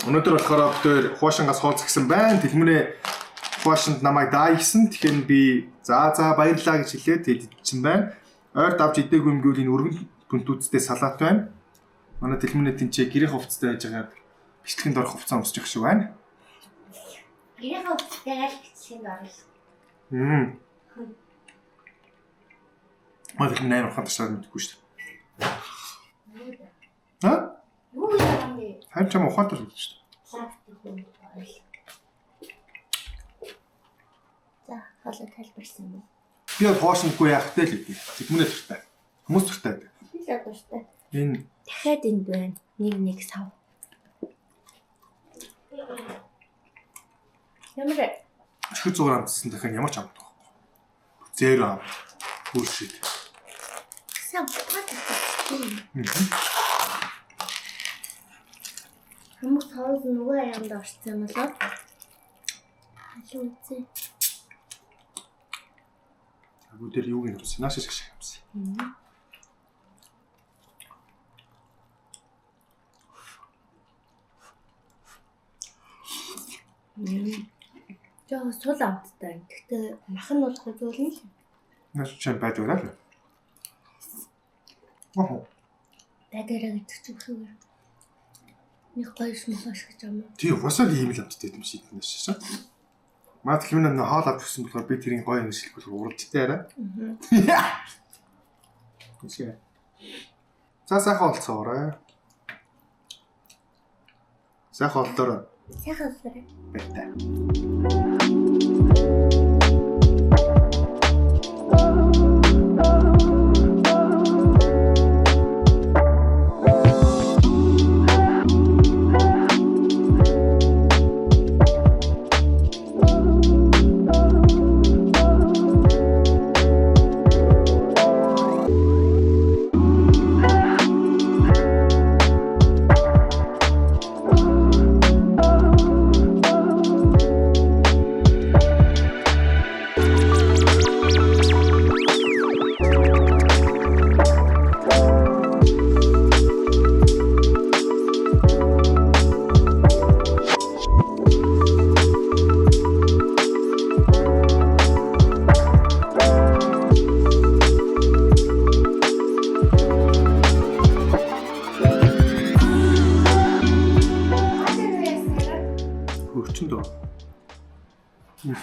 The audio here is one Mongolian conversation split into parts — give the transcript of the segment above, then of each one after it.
Өнөөдөр болохоор өөр хуашингаас хооц гисэн байна. Тэлмүнэ хуашинд намайг даа гисэн. Тэгэхээр би за баярлалаа гэж хэлээд хэлчихсэн байна. Ойр давж идээгүй юм гэвэл энэ өргөн гүнтүүдтэй салаат байна. Манай тэлмүнэ тэнцээ гэрээ хувцастай байж байгаа бичлэгэнд орох хувцас өмсөж явах шиг байна. Гэрээ хувцастай аль бичлэгэнд орох. Маа тэлмүнэ амар ухаантай шаад мэдгүй шүү дээ. Ха? Юу юм бэ? Харин ч юм ухаантай шүү дээ. За, хоолой тайлбарсан юм. Би хоошиндгүй яах вэ л гэдэг. Тэлмүнэ дуртай. Хүмүүс дуртай. Би л дуртай. Энэ дахиад энд байна. Нэг сав. Ямар ашиг зураг амтсан дахин ямар ч амт байхгүй. Зэро ам. Бүшид. Сам пат. Хүмүүс хоол нөгөө аянд орсон юм болоо. Алуу үзье. Агуу дээр юу гэнэ үгүй нааш шиг юмсан. Жоо сул амттай. Гэхдээ махан болох зүйл нь Наш чинь байдаг л. Оо. дагаараа гэдэг ч үгүй. Нэг гойш мохош гэж юм. Тий, усаг ийм л амттай юм шиг юм шээ. Маа тэлмүнэ хоол авч гисэн болохоор би тэрийн гоё юм шилбэл уралдтай арай. Үгүй. За сайхан олцоорой. Сайхан олдорой. Сайхан олдорой. Байтаа.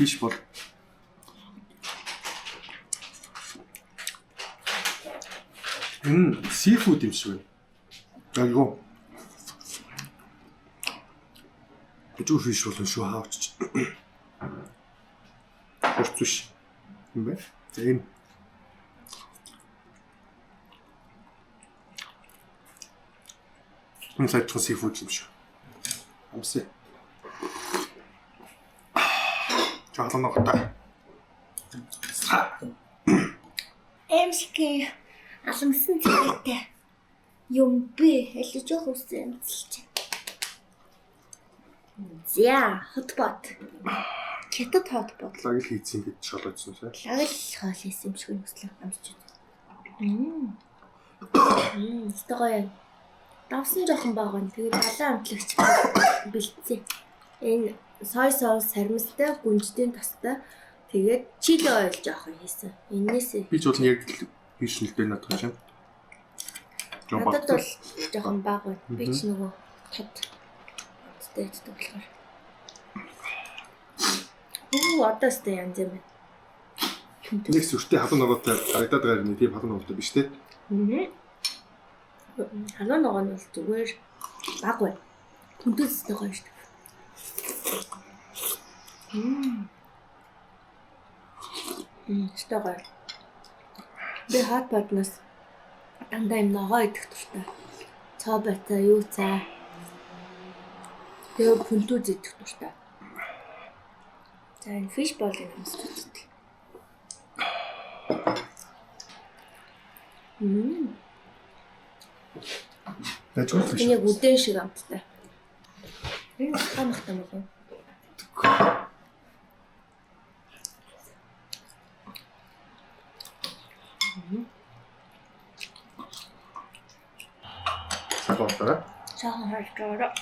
Фиш бол seafood юм шиг байна. Айгу. Өчиг фиш бол шүү хаач. Хурцш. Юм бэ? Энэ сайдхан seafood юм шүү. Амсэ. Чаглан ногтой. Эмшки аламсан цэгтэй юм бэ? Аль жоох үсэн эмчилж. За, хотпот. Хятад хотпот. Лагл хийцэн гэж шалгажсэн шээ. Лагл хоол хийсэн юм шиг нүслээ амсч байна. Стогой. Давсан жоохон баг байна. Тэгээд балан амтлагч бэлдсэн. Энэ сой соус сармистай, гүнжтэй тастай. Тэгээд чили ойл жоохон хийсэн. Энээс би ч бол яг биш нэг дээр надад юм. Надад бол жоохон баг байна. Би ч нөгөө тод стэйчтэй болохоор. Одоо стэй янз юм байна. Нэг сүртэй халуун ногоотой харагдаад байгаа нэг тийм халуун ногоотой биш те. Халуун ногоо нь бол зүгээр баг бай. Хүндэс ногоо шүү дээ. Стогоо. Би хат батнаас дандаа юм ногоо идэх туфта. Цаа бата юу цаа. Тэгээ хүндүз идэх туфта. За энэ фиш бол юм зүтдэг. Тэжгүй л яг үдэн шиг амттай. Энэ хамахтай мөн. Сагаалтаа. Чахан харьцаараа.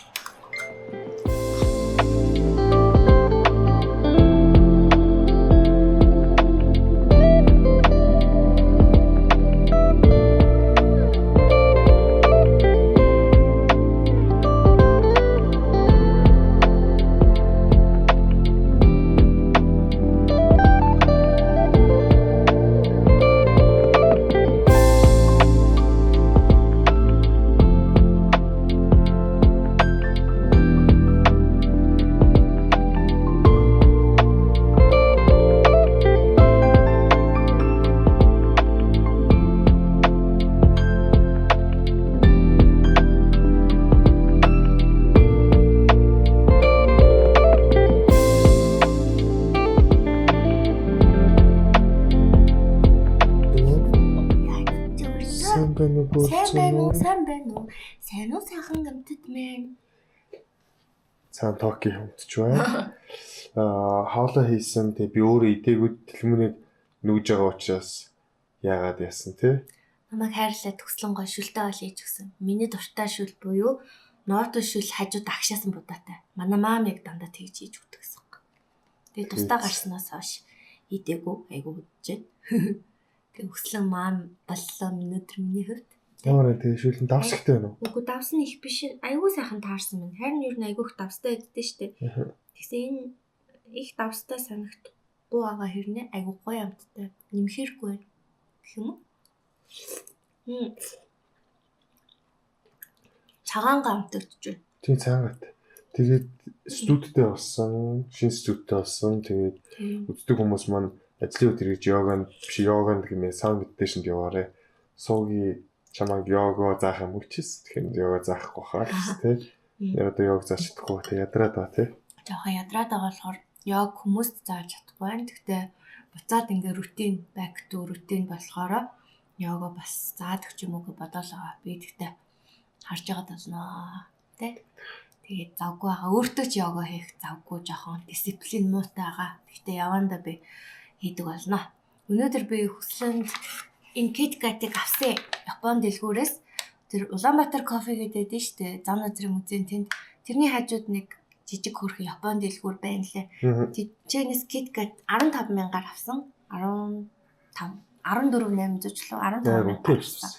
Сайн байна уу? Сайн уу сайхан гэмтэд мэн. Цаан токи хөвтч байна. Хаалаа хийсэн тэг би өөрөө идээгүүд дэлгүүнийг нүүж байгаа учраас яагаад яасан те? Намайг хайрлаа төслөн гой шүлтэй бол хийж өгсөн. Миний дуртай шүл буюу ноото шүл хажууд агшаасан будаатай. Манай маам яг дандаа тэгж хийж өгдөг гэсэн. Тэгээ тусдаа гарснаас хойш идээгүй айгу хөдөж. Тэгээ өслөн маам боллоо миний хувьд. Ямар тэгээ шүлэн давсагтай байна уу? Үгүй давсан их биш. Айгу сайхан таарсан байна. Харин юу н айгуух давстай байддээ штэ. Тэгсэн энэ их давстай санагдахгүй байгаа хэрнээ айгу гоё амттай. Нэмхэргүй байна. Гэх юм уу? Цагаан гамтагч байна. Тийм цагаат. Тэгээд студидтэй болсон, шинэ студидтэй болсон. Тэгээд үздэг хүмүүс маань ажлын өдөр гэж йоганд гэмээ саунд медитейшнд яваарэ. Суугийн чамайг йога заах юм учис. Тэгэхээр йога заахгүй хаа тийм. Яг одоо йог зааж чадахгүй тэг ядраад байгаа тийм. Жохоо ядраад байгаа болохоор йог хүмүүст зааж чадахгүй байна. Гэхдээ буцаад ингээ рутин back to routine болохоор йога бас заад өгч юм уу бодоол байгаа. Би тэгтээ харж байгаа таснаа. Тэ. Тэгээд завгүй байгаа. Өөртөө ч йога хийх завгүй жоохон дисциплин муутай байгаа. Гэхдээ явандаа би хийдэг болно. Өнөөдөр би хүслэнд энэ KitKat-ыг авсан Японы дэлгүүрээс тэр Улаанбаатар кофе гэдэг дээ штэ. Зам назрын музейн тэнд тэрний хажууд нэг жижиг хөрх Японы дэлгүүр байна лээ. Тэжээс KitKat 15,000-аар авсан. 14,800 ч лөө 15,000 авсан.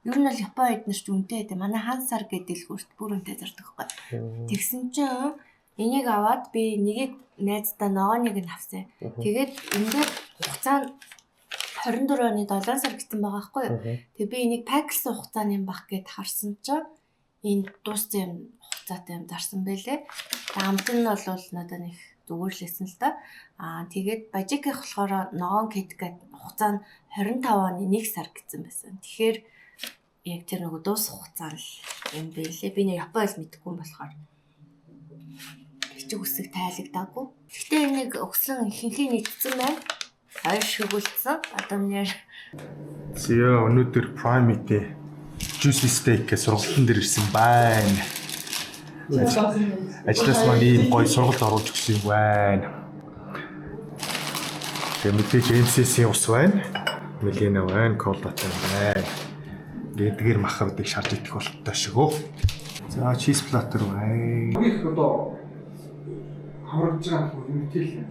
Ер нь бол Япон эднэрч үнэтэй гэдэг. Манай Хансар гэдэг дэлгүүрт бүр үнэтэй зардаг байхгүй. Тэгсэн чинь энийг аваад би нэгийг найздаа ногооныг нь авсан. Тэгээд ингээд хугацаа 24 оны 7 сар гэсэн байгаа байхгүй юу. Тэгээ би энийг паклсан хугацааны юм бах гэд харсан чинь энэ дууссан юм хугацаатай юм зарсан байлээ. Амт нь бол надад нэг зүгээр л байсан л да. Тэгээд бажикийнх болохоор ногоон KitKat хугацаа нь 25 оны 1 сар гэсэн байсан. Тэгэхээр яг тэр нэг дуусах хугацаа л юм байлээ. Би нэг Японд мэдгүй юм болохоор бичиг үсэг тайлагдаагүй. Гэхдээ нэг өгслөн ихэнхий нийцсэн байна. Хоёр шүгүүлсэн. Одоо нэр Зөө өнөөдөр Prime Meat Juicy Steak-гээ сургалтын дээр ирсэн байна. Ажлаас маань ийм гоё сургалт оруулж өгсөн юм байна. Тэгээ мэдээж MCC-ийн ус байна. Мэлена байна, колатай байна. Гэдгээр махардыг шарж идэх болтой шигөө. За cheese platter байна. Их одоо хамрагдж байгаа юм мэтэл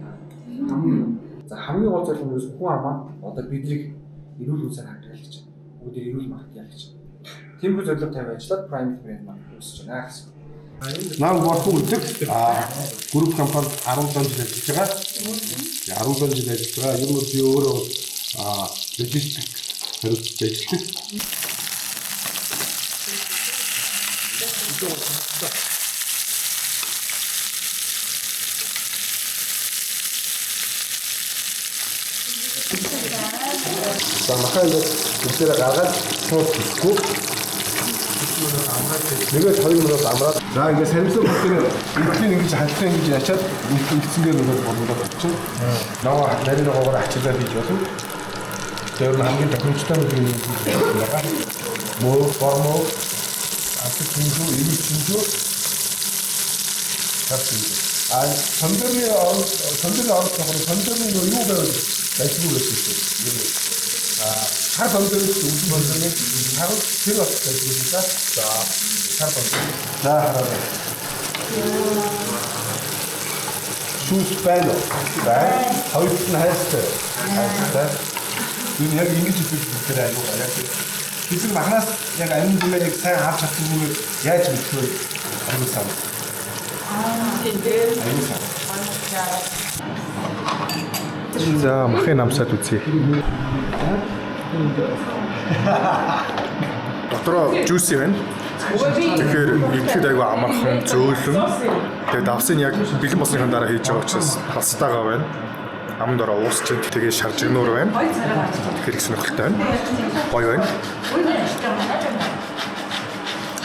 за хамгийн гол зүйл нь хүн амаа одоо биднийг эрүүл үнсээр хангах гэж байна. Бүгд эрүүл мах яах гэж. Тиймэрхүү зорилго тавиад ажиллаад Prime брэнд маань үүсэж байна гэсэн. Нам болон үзэг групп компанид 17 жил ажиллаж байгаа. 17 жил ажиллаж байгаа. Ер нь би өөрөө логистик хэрэгт ажилладаг. Самаханд үсээр гаргаад цуус хийхгүй. Нэгэд 2 минут амраад. За ингээд сармсан бүсээр эдгээр ингэж хальтаа ингэж ячаад ингэсээр нөгөө бодлоо болчихно. Нөгөө нарийн ногоогоор ачаалаа хийж болно. Тэр нь хамгийн тохиромжтой нэг юм байгаа. Муу формо атик чинжүү, ийм чинжүү. хатсан. Сондорны оролцох нь сондорны юу байвал дайсгүй гэсэн. Хар сондорны үйл болгоны хар тэр бас дайсгүй та. За хар сондор. За хараа. Шүүс байна. Хоёрт нь хайртай. Энэ яг ингэж хэлбэр аюу яг хэсэг махнаас яг амин зүйлээ яг сайн харж чадахгүй яаж мэдэх вэ? Аюу сав. За махын намсаад үзье. Дотроо жүүс байна. Тэгэхээр идэхэд аюу амархан зөөлөн. Тэгээд давсын яг бэлэн болсныхаа дараа хийж байгаа учраас хастаагаа байна. Амд ороо уусч тэгээ шаржигнуур байна. Тэгэхээр их сонирхолтой байна. Гоё байна.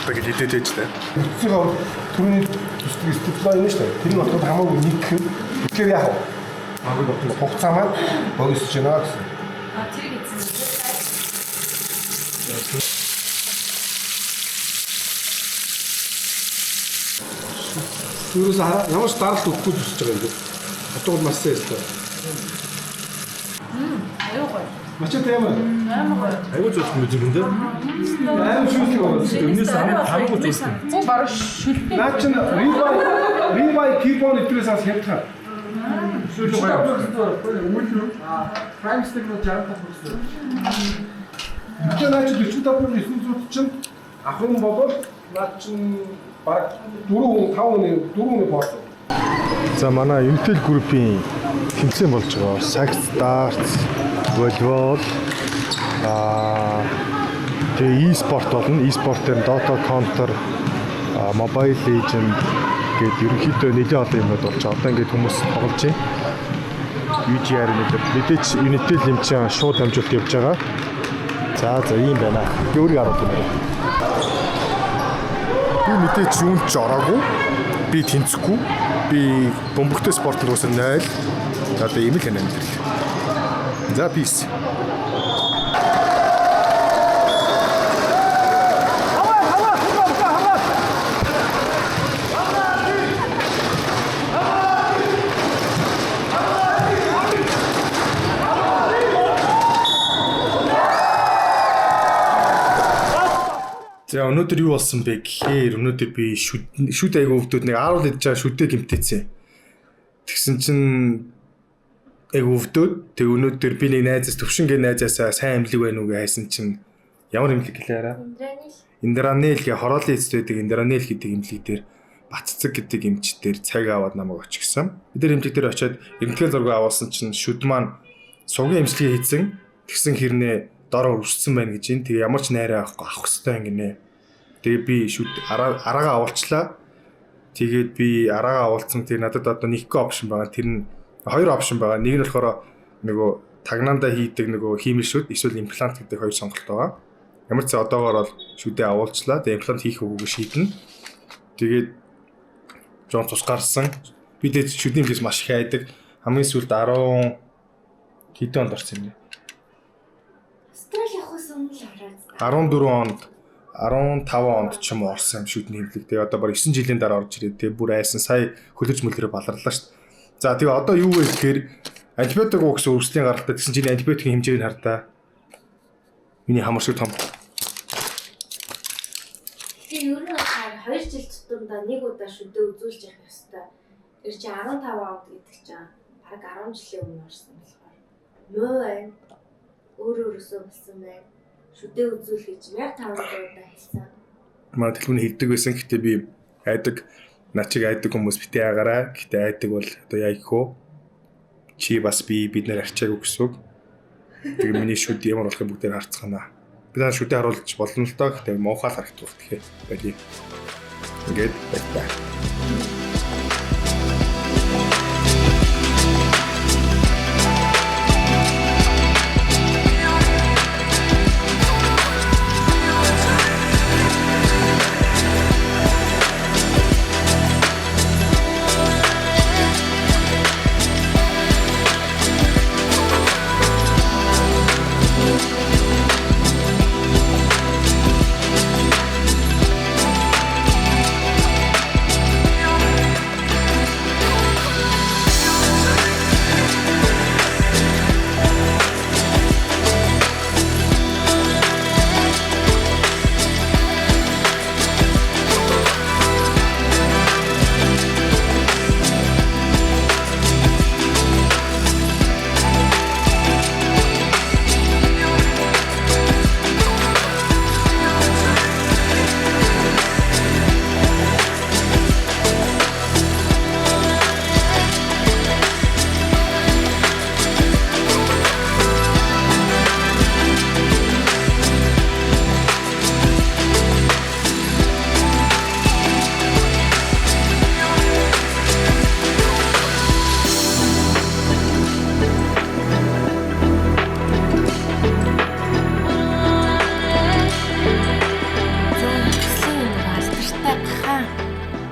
Тэгээд идээд ээжтэй. Өсөөгөө түрүүний стиплай юм шүү дээ. Тэр нь болохоор хамаагүй нэг гэх. Тэгэхээр яах вэ? Хугацаа маань богисож байна гэсэн. Тэр гэсэн. Түрүүс хараа ямар ч даралт өгөхгүй зүсэж байгаа юм бэ? Хотод маш сайжтай. Аюугаа. Мачтай ямар? Аюугаа. Аюу зүсэх юм зүгэндээ. Аюу шүүх юм. Өмнөөс хамаагүй зүсэх. Оо бараг шүлтэй. Наа чин ревай кибон итрээсээс хятад. Шүүх гоё. Өмнө прайм стик нь 60 төгрөг. Эцэг наач 45.900 чинь ахын болол наа чин баг 4 5 боолоо. За манай Intel Group-ийн тэмцээн болж байгаа. Sax Darts, Volleyball, тэгээ e-sport болно. E-sport-ээр Dota, Counter, Mobile Legends гэдэг ерөнхийдөө нэлээд олон юмуд болж байгаа. Одоо ингээд хүмүүс тоглож байна. UGR мэдээж Unitel хэмжээ шууд хамжуулалт явж байгаа. За ийм байна. Өөрийг харуулж байна. Би мэдээж юунд ч ороогүй. Би тэнцэхгүй. Би бомбогтой спортод уусаа 0. Одоо ийм л хэнэ амьдрал. За peace. За өнөөдөр юу болсон бэ гэхээр өнөөдөр би шүд айгуу өвдөд нэг 10 лж шүдээ гимтээсэн. Тэгсэн чинь айгуу өвдөд. Тэг өнөөдөр би нэг найзаас төвшингээ найзаасаа сайн амлиг байна уу гэж хайсан чинь ямар амлиг гэлээ араа? Индранел гэ хороолын эцэд байдаг Индранел гэдэг имлэг дээр Батцэг гэдэг эмч дээр цаг аваад намайг очихсан. Бид нар эмчиг дээр очиод эмнэлгийн зураг авуулсан чинь шүд маань сугийн эмчилгээ хийсэн. Тэгсэн хэрнээ дороо үрссэн байна гэж юм. Тэгээ ямар ч найраа авахгүй авах хэрэгтэй ингэнэ. Тэгээ би шүд араагаа авуулчлаа. Тэгээд би араагаа авуулсан. Тэгээ надад одоо нэг опшн байгаа. Тэр нь хоёр опшн байгаа. Нэг нь болохоор нөгөө тагнаандаа хийдэг нөгөө хиймэл шүд эсвэл имплант гэдэг хоёр сонголт байгаа. Ямар ч одоогоор бол шүдээ авуулчлаа. Тэгээ имплант хийх үгүйг шийднэ. Тэгээд жоон цус гарсан. Би дээд шүдийн имплант маш их хайдаг. Хамгийн сүүлд 10 хэдэн онд орсон юм бэ? 14 онд 15 онд ч юм уу орсон юм шүдний хэмлэг. Тэгээ одоо баг 9 жилийн дараа орж ирээд тэгээ бүр айсан сая хөлөж мөлгөрөө баларлаа шүү дээ. За тэгээ одоо юу вэ гэхээр антибиотик уу гэсэн өрсөлийн гаралтай гэсэн чинь антибиотикийн хэмжээг нь хардаа. Миний хамар шиг том. Тэгээ ер нь 2 жил тутамдаа нэг удаа шүдээ үзүүлж явах ёстой. Тэр чинь 15 онд гэдэг чинь баг 10 жилийн өмнө орсон болохоор. Нөө байна. Өөрөөсөө болсон байна. Шүдээ үзүүлэх гэж 15 удаа хэлсэн. Манай телефоны хэлдэг байсан. Гэхдээ би айдаг начиг айдаг хүмүүс битээ агараа. Гэтэ айдаг бол одоо яа гэх вэ? Чи бас бид нэр арчаагүй гэсэн үг. Тэгээ миний шүд ямар болохыг бүгдээр харцгаана. Би наа шүдээ харуулж болно л доо. Гэтэ муухай харагдах тэгэхээр байли. Ингээд байна.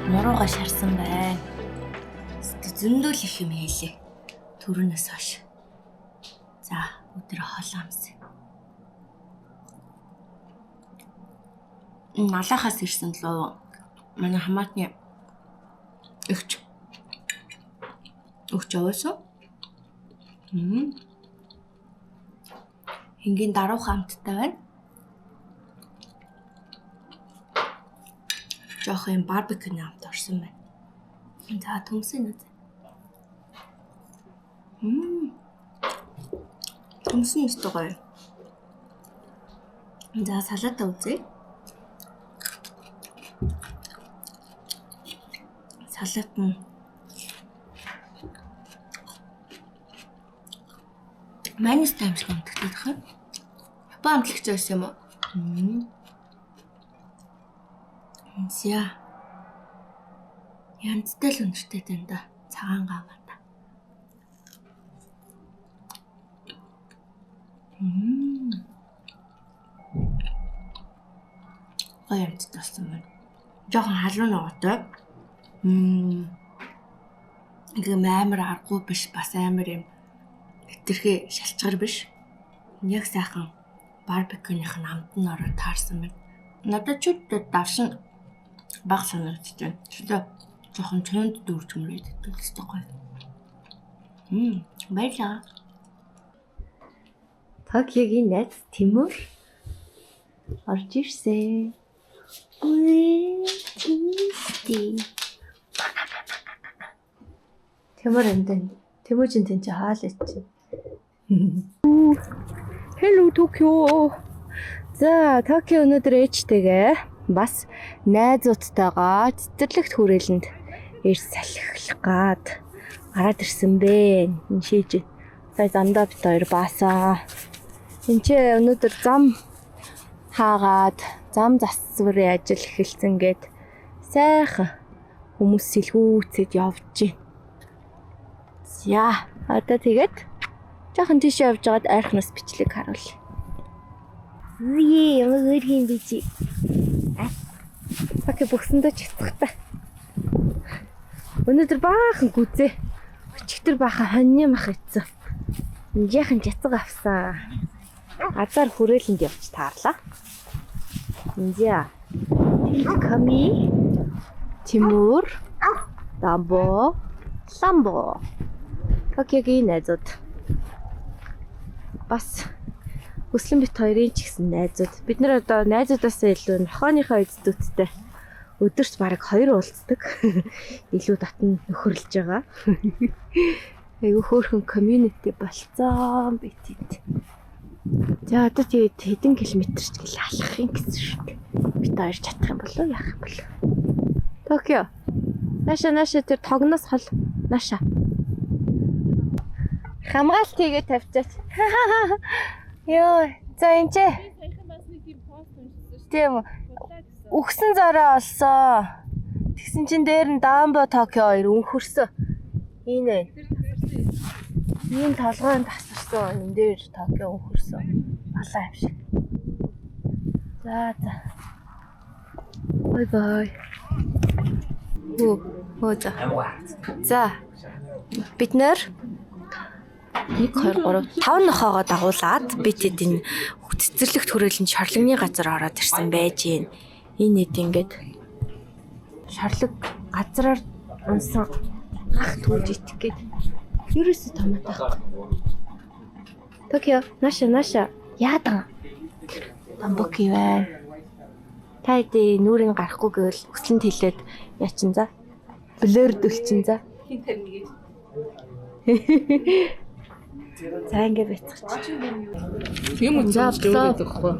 Муруугаа шарсан байна. Зөндөл их юм хийлээ. Төрөнөөс хойш. За, өдөр холоомс. Налахаас ирсэн лөө. Манай хамаатны өгч яваасан. Ингийн даруй хамттай байна. Жоох юм барбекюны хамт орсон байна. За төмсөн үү. Төмсөн өстой гоё. За салат үзье. Салат нь майонез тамшиг өмтгдөг хаа. Япон амтлагч байсан юм уу? Зя. Янзтай л өнөртэй тань да. Цагаан гавгата. Гоё амттай болсон байна. Жохон халуун ногоотой. Ингээм амар аргагүй биш, бас амар юм хэтэрхий шалчгар биш. Яг сайхан барбекюных нь амт нь ороод таарсан байна. Надад ч давшин баг санагдаж байна. Тэгвэл жоохон чонд дүүрч мөрөөд төлстэй гоё. Баярлаа. Токиогийн найз Тимур орж ирсэн. Тимур энэ Тимужин тэнцээ хаалаач. Hello Tokyo. За, Токио өнөөдөр ээжтэйгээ бас найзуудтайгаа цэцэрлэгт хүрээлэнд ирж салхилах гад гараад ирсэн бэ. Энэ шийж. Сая замдаа бит хоёр баасаа. Энд чи өнөөдөр зам хаагаад зам засварын ажил эхэлсэн гээд сайхан хүмүүс сэлгүүцэд явж байна. За, одоо тэгээд жоохон тийш явж байгаад айрхнаас бичлэг харуул. Мөрхийн бичи. Окей, бөхсөндөө чицгахтай. Өнөөдөр баахан гүзээ. Өчигдөр баахан хоньны мах ицсэн. Инжээхэн жацг авсан. Азар хүрээлэнд явж таарлаа. Инжээ. Ками. Тимур. Дамбо. Ламбо. Токиогийн найзууд. Бас Өслөн бит хоёрын ч гэсэн найзууд. Бид нар одоо найзуудаас илүү нохооныхоо эздүүдтэй өдөрт бараг 2 уулздаг. Илүү татна нөхөрлж байгаа. Айгу хөөрхөн community болцсон битээ. За одоо тэгээд хэдэн километр ч гэлээ алхах юм гэсэн шүү дээ. Бид хоёр чадах юм болов яах юм бол. Токио. Наша тэр тогноос хол. Наша. Хамгаалт хийгээ тавьчаач. Йоо, за энэ ч. Тийм. Үхсэн зараа олсон. Тэгсэн чин дээр нь Дамбо Токио 2 өнхөрсөн. Энэ. Ийм толгойн тасарсан. Энэ дээр Токио өнхөрсөн. Балаа юм шиг. За. Бай. За. Бид нэр 1 2 3 5 нохоогоо дагуулад бид энэ цэцэрлэгт хүрээлэн шорлогны газар ороод ирсэн байж гин. Энэ хэд ингээд шорлог газраар унсан ах түүж итэх гээд ерөөсөө томоотой. Токио, наша. Яадан. Тамбоки байна. Та идэ нүрийн гарахгүй гэвэл өсөлт хэлээд яачин за. Блөрд өлчин за. За ингэ байцгач. юм уу зааблаа гэхгүй.